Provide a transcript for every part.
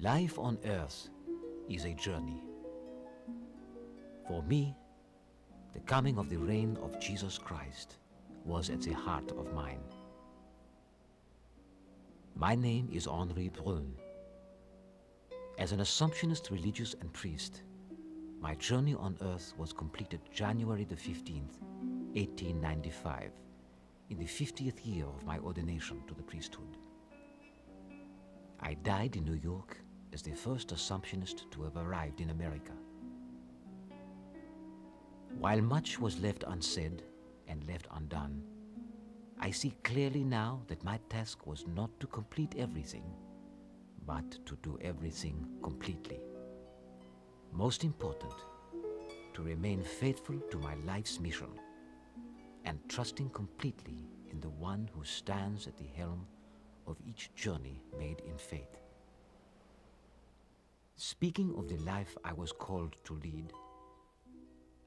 Life on earth is a journey. For me, the coming of the reign of Jesus Christ was at the heart of mine. My name is Henri Brun. As an Assumptionist religious and priest, my journey on earth was completed January the 15th, 1895, in the 50th year of my ordination to the priesthood. I died in New York as the first Assumptionist to have arrived in America. While much was left unsaid and left undone, I see clearly now that my task was not to complete everything, but to do everything completely. Most important, to remain faithful to my life's mission and trusting completely in the one who stands at the helm of each journey made in faith. Speaking of the life I was called to lead,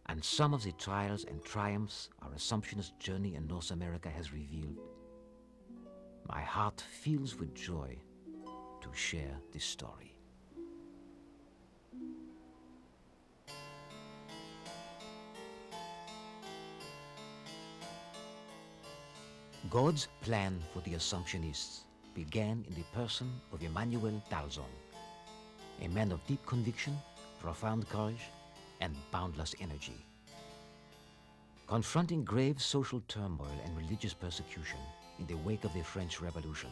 and some of the trials and triumphs our Assumptionist journey in North America has revealed, my heart fills with joy to share this story. God's plan for the Assumptionists began in the person of Emmanuel Dalzon, a man of deep conviction, profound courage, and boundless energy. Confronting grave social turmoil and religious persecution in the wake of the French Revolution,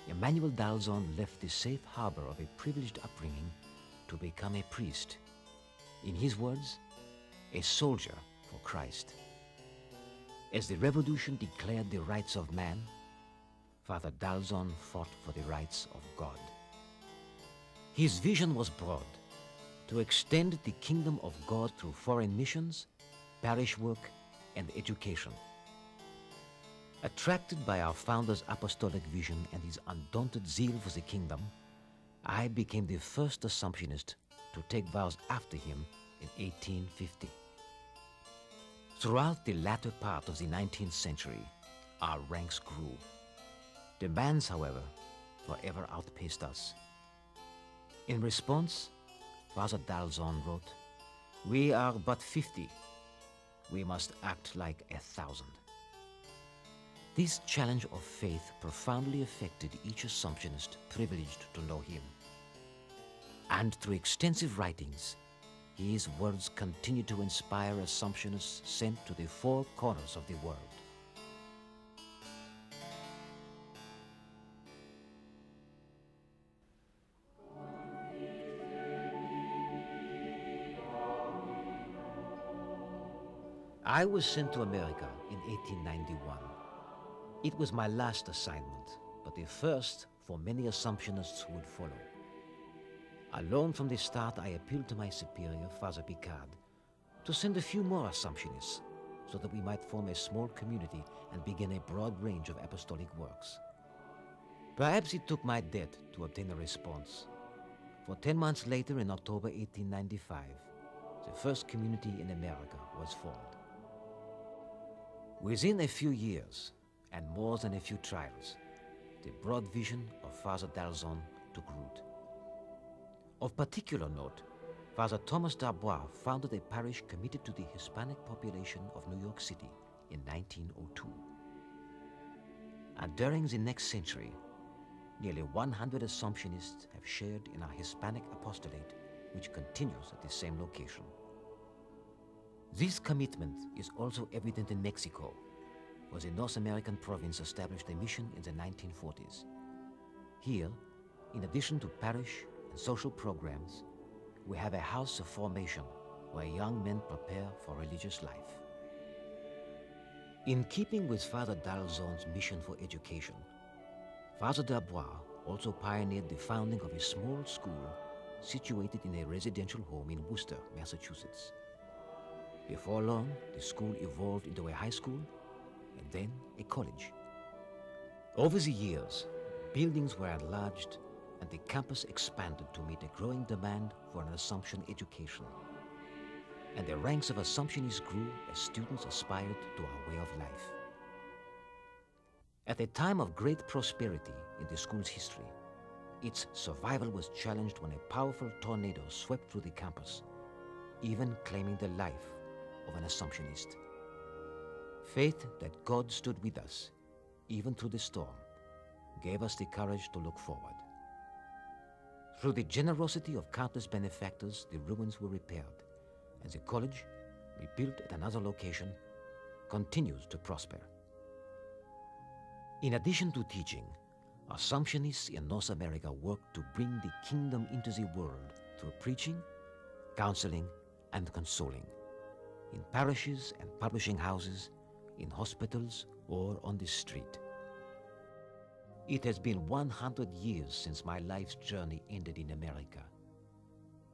Emmanuel Dalzon left the safe harbor of a privileged upbringing to become a priest. In his words, a soldier for Christ. As the revolution declared the rights of man, Father Dalzon fought for the rights of God. His vision was broad, to extend the kingdom of God through foreign missions, parish work, and education. Attracted by our founder's apostolic vision and his undaunted zeal for the kingdom, I became the first Assumptionist to take vows after him in 1850. Throughout the latter part of the 19th century, our ranks grew. Demands, however, forever outpaced us. In response, Father Dalzon wrote, "We are but 50. We must act like 1,000." This challenge of faith profoundly affected each Assumptionist privileged to know him. And through extensive writings, his words continue to inspire Assumptionists sent to the four corners of the world. I was sent to America in 1891. It was my last assignment, but the first for many Assumptionists who would follow. Alone from the start, I appealed to my superior, Father Picard, to send a few more Assumptionists so that we might form a small community and begin a broad range of apostolic works. Perhaps it took my death to obtain a response, for 10 months later, in October 1895, the first community in America was formed. Within a few years, and more than a few trials, the broad vision of Father Dalzon took root. Of particular note, Father Thomas Darbois founded a parish committed to the Hispanic population of New York City in 1902. And during the next century, nearly 100 Assumptionists have shared in our Hispanic apostolate, which continues at the same location. This commitment is also evident in Mexico, where the North American province established a mission in the 1940s. Here, in addition to parish and social programs, we have a house of formation where young men prepare for religious life. In keeping with Father Dalzon's mission for education, Father Darbois also pioneered the founding of a small school situated in a residential home in Worcester, Massachusetts. Before long, the school evolved into a high school and then a college. Over the years, buildings were enlarged and the campus expanded to meet a growing demand for an Assumption education. And the ranks of Assumptionists grew as students aspired to our way of life. At a time of great prosperity in the school's history, its survival was challenged when a powerful tornado swept through the campus, even claiming the life of an Assumptionist. Faith that God stood with us, even through the storm, gave us the courage to look forward. Through the generosity of countless benefactors, the ruins were repaired, and the college, rebuilt at another location, continues to prosper. In addition to teaching, Assumptionists in North America work to bring the kingdom into the world through preaching, counseling, and consoling, in parishes and publishing houses, in hospitals, or on the street. It has been 100 years since my life's journey ended in America.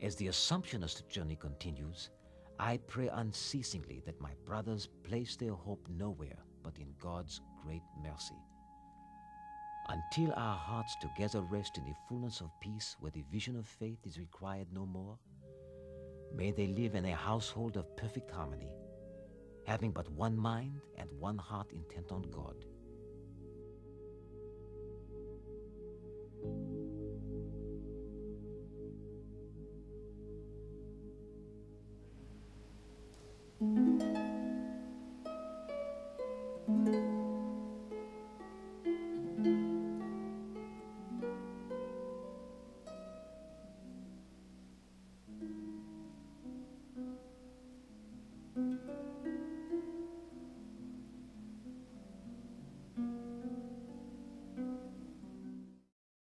As the Assumptionist journey continues, I pray unceasingly that my brothers place their hope nowhere but in God's great mercy. Until our hearts together rest in the fullness of peace where the vision of faith is required no more, may they live in a household of perfect harmony, having but one mind and one heart intent on God.